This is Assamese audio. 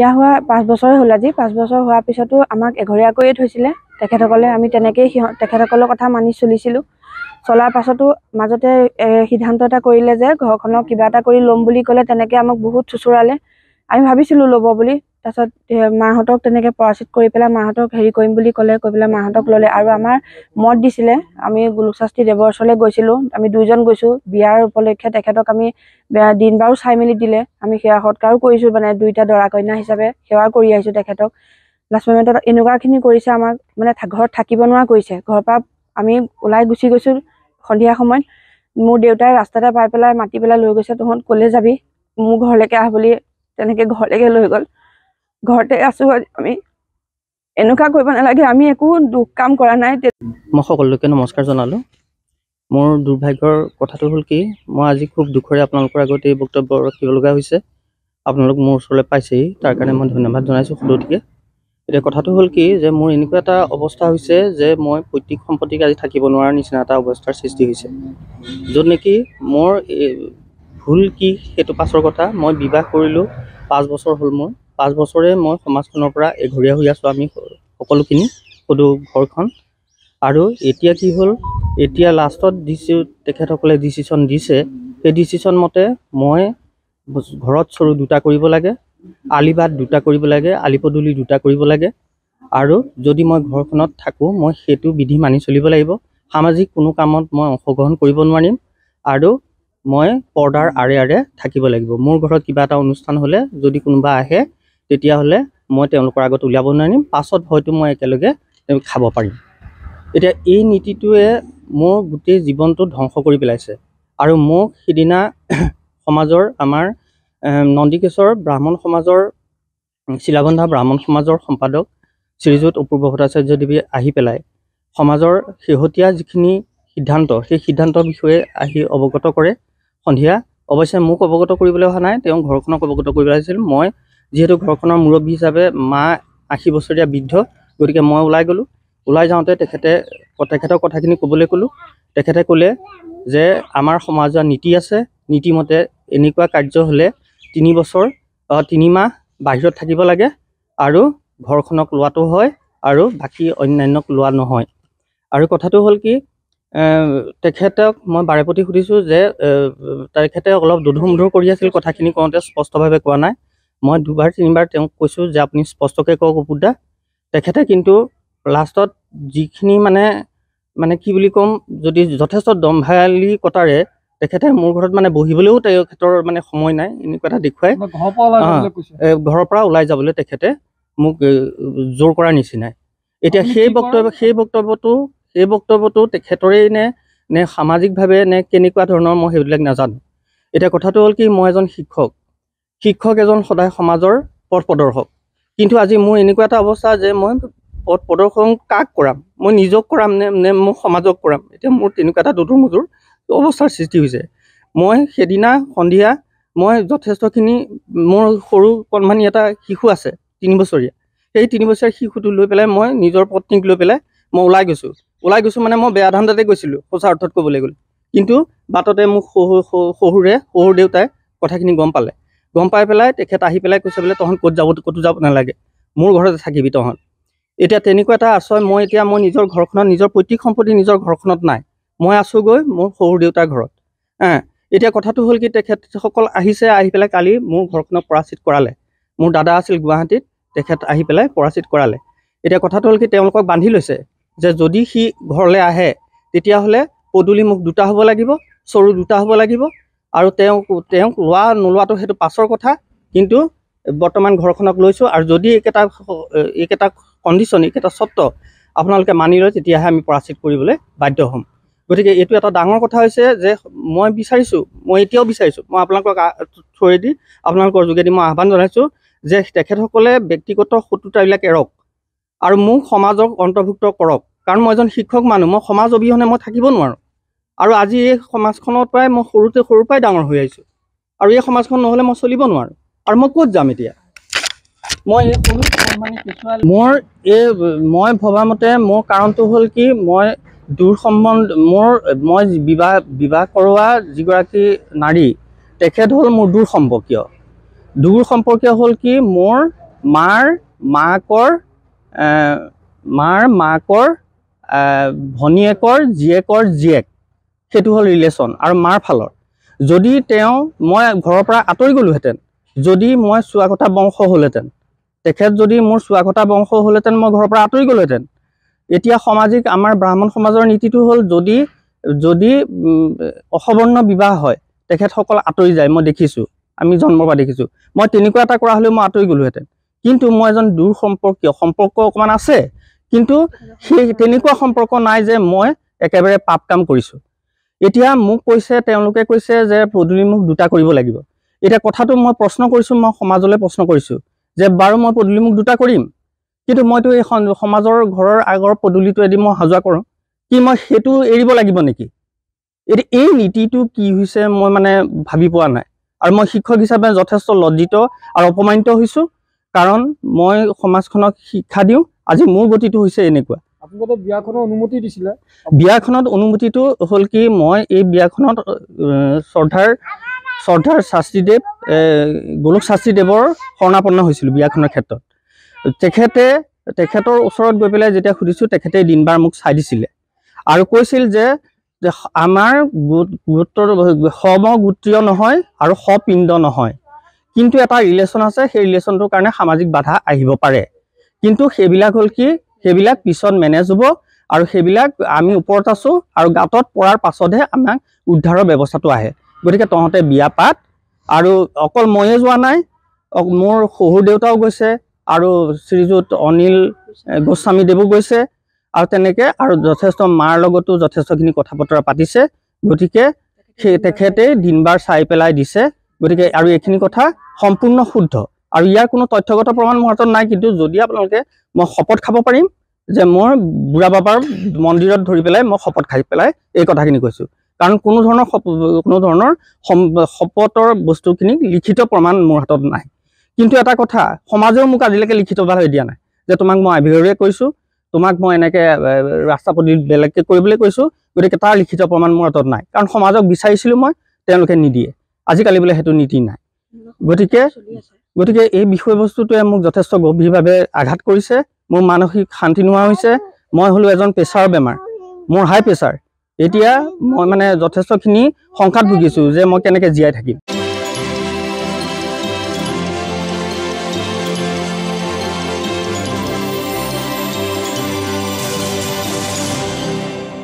বিয়া হোৱা 5 বছৰ হ'ল আজি 5 বছৰ হোৱাৰ পিছতো আমাক এঘৰীয়াকৈয়ে থৈছিলে তেখেতসকলে আমি তেনেকেই তেখেতসকলৰ কথা মানি চলিছিলোঁ চলাৰ পাছতো মাজতে সিদ্ধান্ত এটা কৰিলে যে ঘৰখনক কিবা এটা কৰি ল'ম বুলি ক'লে তেনেকৈ আমাক বহুত চুচুৰালে আমি ভাবিছিলোঁ ল'ব বুলি তাৰপিছত মাহঁতক তেনেকৈ পৰাচিত কৰি পেলাই মাহঁতক হেৰি কৰিম বুলি ক'লে কৈ পেলাই মাহঁতক ল'লে আৰু আমাৰ মত দিছিলে আমি গোলোকশাস্ত্ৰী দেৱৰ ওচৰলৈ গৈছিলোঁ আমি 2জন গৈছোঁ বিয়াৰ উপলক্ষে তেখেতক আমি দিন বাৰো চাই মেলি দিলে আমি সেৱা সৎকাৰো কৰিছোঁ মানে 2টা দৰা কইনা হিচাপে সেৱা কৰি আহিছোঁ তেখেতক লাষ্ট মোমেণ্টত এনেকুৱাখিনি কৰিছে আমাক মানে ঘৰত থাকিব নোৱাৰা কৰিছে ঘৰৰ পৰা আমি ওলাই গুচি গৈছোঁ সন্ধিয়া সময়ত মোৰ দেউতাই ৰাস্তাতে পাই পেলাই মাতি পেলাই লৈ গৈছে তহঁত ক'লে যাবি মোৰ ঘৰলৈকে আহ বুলি তেনেকৈ ঘৰলৈকে লৈ গ'ল ঘৰতে আছোঁ আমি এনেকুৱা কৰিব নালাগে আমি একো দুখ কাম কৰা নাই মই সকলোকে নমস্কাৰ জনালোঁ মোৰ দুৰ্ভাগ্যৰ কথাটো হ'ল কি মই আজি খুব দুখৰে আপোনালোকৰ আগত এই বক্তব্য ৰাখিব লগা হৈছে আপোনালোক মোৰ ওচৰলৈ পাইছেহি তাৰ কাৰণে মই ধন্যবাদ জনাইছোঁ সদুটিকে এতিয়া কথাটো হ'ল কি যে মোৰ এনেকুৱা এটা অৱস্থা হৈছে যে মই পৈতৃক সম্পত্তিক আজি থাকিব নোৱাৰাৰ নিচিনা এটা অৱস্থাৰ সৃষ্টি হৈছে য'ত নেকি মোৰ ভুল কি সেইটো পাছৰ কথা মই বিবাহ কৰিলোঁ 5 বছৰ হ'ল মোৰ 5 বছৰে মই সমাজখনৰ পৰা এঘৰীয়া হৈ আছোঁ আমি সকলোখিনি সদু ঘৰখন আৰু এতিয়া কি হ'ল এতিয়া লাষ্টত দিছোঁ তেখেতসকলে ডিচিশ্যন দিছে সেই ডিচিশ্যন মতে মই ঘৰত চৰু 2টা কৰিব লাগে আলিবাট 2টা কৰিব লাগে আলি পদূলি 2টা কৰিব লাগে আৰু যদি মই ঘৰখনত থাকোঁ মই সেইটো বিধি মানি চলিব লাগিব সামাজিক কোনো কামত মই অংশগ্ৰহণ কৰিব নোৱাৰিম আৰু মই পৰ্দাৰ আৰে আৰে থাকিব লাগিব মোৰ ঘৰত কিবা এটা অনুষ্ঠান হ'লে যদি কোনোবা আহে তেতিয়াহ'লে মই তেওঁলোকৰ আগত উলিয়াব নোৱাৰিম পাছত হয়তো মই একেলগে খাব পাৰিম এতিয়া এই নীতিটোৱে মোৰ গোটেই জীৱনটো ধ্বংস কৰি পেলাইছে আৰু মোক সিদিনা সমাজৰ আমাৰ নন্দিকেশ্বৰ ব্ৰাহ্মণ সমাজৰ শিলাবন্ধা ব্ৰাহ্মণ সমাজৰ সম্পাদক শ্ৰীযুত অপূৰ্ব ভট্টাচাৰ্যদেৱে আহি পেলাই সমাজৰ শেহতীয়া যিখিনি সিদ্ধান্ত সেই সিদ্ধান্তৰ বিষয়ে আহি অৱগত কৰে সন্ধিয়া অৱশ্যে মোক অৱগত কৰিবলৈ অহা নাই তেওঁ ঘৰখনক অৱগত কৰিবলৈ আহিছিল মই যিহেতু ঘৰখনৰ মুৰব্বী হিচাপে মা 80 বছৰীয়া বৃদ্ধ গতিকে মই ওলাই যাওঁতে তেখেতৰ কথাখিনি ক'বলৈ ক'লোঁ তেখেতে ক'লে যে আমাৰ সমাজৰ নীতি আছে নীতিমতে এনেকুৱা কাৰ্য হ'লে 3 মাহ বাহিৰত থাকিব লাগে আৰু ঘৰখনক লোৱাটো হয় আৰু বাকী অন্যান্যক লোৱা নহয় আৰু কথাটো হ'ল কি তেখেতক মই বাৰেপতি সুধিছোঁ যে তেখেতে অলপ দুধুৰ কৰি আছিল কথাখিনি কওঁতে স্পষ্টভাৱে কোৱা নাই মই 2বাৰ 3বাৰ তেওঁক কৈছোঁ যে আপুনি স্পষ্টকৈ কওক অপুদা তেখেতে কিন্তু লাষ্টত যিখিনি মানে কি বুলি ক'ম যদি যথেষ্ট দম্ভালিকতাৰে তেখেতে মোৰ ঘৰত মানে বহিবলৈও তেখেতৰ মানে সময় নাই এনেকুৱা এটা দেখুৱাই ঘৰৰ পৰা ওলাই যাবলৈ তেখেতে মোক জোৰ কৰাৰ নিচিনাই এতিয়া সেই বক্তব্যটো তেখেতৰেই নে সামাজিকভাৱে নে কেনেকুৱা ধৰণৰ মই সেইবিলাক নাজানো এতিয়া কথাটো হ'ল কি মই এজন শিক্ষক এজন সদায় সমাজৰ পথ প্ৰদৰ্শক কিন্তু আজি মোৰ এনেকুৱা এটা অৱস্থা যে মই পথ প্ৰদৰ্শন কাক কৰাম মই নিজক কৰাম নে মোক সমাজক কৰাম এতিয়া মোৰ তেনেকুৱা এটা দুধুৰ অৱস্থাৰ সৃষ্টি হৈছে মই সেইদিনা সন্ধিয়া মই যথেষ্টখিনি মোৰ সৰু কণমানি এটা শিশু আছে 3 বছৰীয়া সেই 3 বছৰীয়া শিশুটো লৈ পেলাই মই নিজৰ পত্নীক লৈ পেলাই মই ওলাই গৈছোঁ মানে মই বেয়া ধান্দাতে গৈছিলোঁ সঁচা অৰ্থত ক'বলৈ গ'লে কিন্তু বাটতে মোক শহুৰ দেউতাই কথাখিনি গম পাই পেলাই তেখেত আহি পেলাই কৈছে বোলে তহঁত ক'তো যাব নালাগে মোৰ ঘৰতে থাকিবি তহঁত এতিয়া তেনেকুৱা এটা আশ্ৰয় মই নিজৰ ঘৰখনত নিজৰ পৈতৃক সম্পত্তি নিজৰ ঘৰখনত নাই মই আছোঁগৈ মোৰ শহুৰ দেউতাৰ ঘৰত এতিয়া কথাটো হ'ল কি তেখেতসকল আহিছে আহি পেলাই কালি মোৰ ঘৰখনক পৰাচিত কৰালে মোৰ দাদা আছিল গুৱাহাটীত তেখেত আহি পেলাই পৰাচিত কৰালে এতিয়া কথাটো হ'ল কি তেওঁলোকক বান্ধি লৈছে যে যদি সি ঘৰলৈ আহে তেতিয়াহ'লে পদূলি মুখ 2টা হ'ব লাগিব চৰু 2টা হ'ব লাগিব আৰু তেওঁক লোৱা নোলোৱাটো সেইটো পাছৰ কথা কিন্তু বৰ্তমান ঘৰখনক লৈছোঁ আৰু যদি এইকেইটা কণ্ডিশ্যন এইকেইটা চৰ্ত আপোনালোকে মানি লয় তেতিয়াহে আমি পৰাচিত কৰিবলৈ বাধ্য হ'ম গতিকে এইটো এটা ডাঙৰ কথা হৈছে যে মই এতিয়াও বিচাৰিছোঁ মই আপোনালোকক থ্ৰুৱেদি আপোনালোকৰ যোগেদি মই আহ্বান জনাইছোঁ যে তেখেতসকলে ব্যক্তিগত শত্ৰুতাবিলাক এৰক আৰু মোক সমাজক অন্তৰ্ভুক্ত কৰক কাৰণ মই এজন শিক্ষক মানুহ মই সমাজ অবিহনে মই থাকিব নোৱাৰোঁ আৰু আজি এই সমাজখনৰ পৰাই মই সৰুৰ পৰাই ডাঙৰ হৈ আহিছোঁ আৰু এই সমাজখন নহ'লে মই চলিব নোৱাৰোঁ আৰু মই ক'ত যাম এতিয়া মই ভবা মতে মোৰ কাৰণটো হ'ল কি মই মই বিবাহ কৰোৱা যিগৰাকী নাৰী তেখেত হ'ল মোৰ দূৰ সম্পৰ্কীয় হ'ল কি মোৰ মাৰ মাকৰ ভনীয়েকৰ জীয়েকৰ জীয়েক, সেইটো হ'ল ৰিলেশ্যন। আৰু মাৰ ফালৰ যদি মই ঘৰৰ পৰা আঁতৰি গ'লোহেঁতেন, যদি মই চুৱাকটা বংশ হ'লহেঁতেন, তেখেত যদি মোৰ চুৱাকটা বংশ হ'লহেঁতেন, মই ঘৰৰ পৰা আঁতৰি গ'লোহেঁতেন। এতিয়া সামাজিক আমাৰ ব্ৰাহ্মণ সমাজৰ নীতিটো হ'ল যদি অসবৰ্ণ বিবাহ হয় তেখেতসকল আঁতৰি যায়। মই দেখিছোঁ, আমি জন্মৰ পৰা দেখিছোঁ। মই তেনেকুৱা এটা কৰা হ'লেও মই আঁতৰি গ'লোহেঁতেন। কিন্তু মই এজন দূৰ সম্পৰ্ক অকণমান আছে, কিন্তু সেই তেনেকুৱা সম্পৰ্ক নাই যে মই একেবাৰে পাপ কাম কৰিছোঁ। এতিয়া মোক তেওঁলোকে কৈছে যে পদূলিমুখ 2টা কৰিব লাগিব। এতিয়া কথাটো মই প্ৰশ্ন কৰিছোঁ, মই সমাজলৈ প্ৰশ্ন কৰিছোঁ যে বাৰু মই পদূলিমুখ 2টা কৰিম, কিন্তু মইতো এই সমাজৰ ঘৰৰ আগৰ পদূলিটোৱেদি মই অহা যোৱা কৰোঁ, কি মই সেইটো এৰিব লাগিব নেকি? এতিয়া এই নীতিটো কি হৈছে মই মানে ভাবি পোৱা নাই। আৰু মই শিক্ষক হিচাপে যথেষ্ট লজ্জিত আৰু অপমানিত হৈছোঁ, কাৰণ মই সমাজখনক শিক্ষা দিওঁ। আজি মোৰ গতিটো হৈছে এনেকুৱা। আপোনালোকে বিয়াখনৰ অনুমতি দিছিলে? বিয়াখনত অনুমতিটো হ'ল কি, মই এই বিয়াখনত শ্ৰদ্ধাৰ শাস্ত্ৰীদেৱ গোলোক শাস্ত্ৰীদেৱৰ শৰণাপন্ন হৈছিলোঁ বিয়াখনৰ ক্ষেত্ৰত। তেখেতৰ ওচৰত গৈ পেলাই যেতিয়া সুধিছোঁ, তেখেতে দিনবাৰ মোক চাই দিছিলে আৰু কৈছিল যে আমাৰ সমগোত্ৰীয় নহয় আৰু সপিণ্ড নহয়, কিন্তু এটা ৰিলেশ্যন আছে, সেই ৰিলেশ্যনটোৰ কাৰণে সামাজিক বাধা আহিব পাৰে, কিন্তু সেইবিলাক হ'ল কি, সেইবিলাক পিছত মেনেজ হ'ব আৰু সেইবিলাক আমি ওপৰত আছোঁ আৰু গাঁতত পৰাৰ পাছতহে আমাক উদ্ধাৰৰ ব্যৱস্থাটো আহে। গতিকে তহঁতে বিয়া পাত। আৰু অকল ময়ে যোৱা নাই, মোৰ শহুৰ দেউতাও গৈছে আৰু শ্ৰীযুত অনিল গোস্বামীদেৱো গৈছে আৰু তেনেকৈ আৰু যথেষ্ট মাৰ লগতো যথেষ্টখিনি কথা বতৰা পাতিছে। গতিকে তেখেতে দিনবাৰ চাই পেলাই দিছে। গতিকে আৰু এইখিনি কথা সম্পূৰ্ণ শুদ্ধ আৰু ইয়াৰ কোনো তথ্যগত প্ৰমাণ মোৰ হাতত নাই, কিন্তু যদি আপোনালোকে, মই শপত খাব পাৰিম যে মই বুঢ়া বাবাৰ মন্দিৰত ধৰি পেলাই মই শপত খাই পেলাই এই কথাখিনি কৈছোঁ, কাৰণ কোনো ধৰণৰ শপতৰ বস্তুখিনি লিখিত প্ৰমাণ মোৰ হাতত নাই। কিন্তু এটা কথা, সমাজেও মোক আজিলৈকে লিখিতভাৱে দিয়া নাই যে তোমাক মই আভিভাৱে কৈছোঁ, তোমাক মই এনেকৈ ৰাস্তা পদূলিত বেলেগকৈ কৰিবলৈ কৈছোঁ। গতিকে তাৰ লিখিত প্ৰমাণ মোৰ হাতত নাই, কাৰণ সমাজক বিচাৰিছিলোঁ মই, তেওঁলোকে নিদিয়ে। আজিকালি বোলে সেইটো নীতি নাই। গতিকে এই বিষয়বস্তুটোৱে মোক যথেষ্ট গভীৰভাৱে আঘাত কৰিছে। মোৰ মানসিক শান্তি নোহোৱা হৈছে। মই হ'লো এজন প্ৰেছাৰৰ বেমাৰ, মোৰ হাই প্ৰেছাৰ। এতিয়া মই মানে যথেষ্টখিনি শংকাত ভুগিছোঁ যে মই কেনেকৈ জীয়াই থাকিম।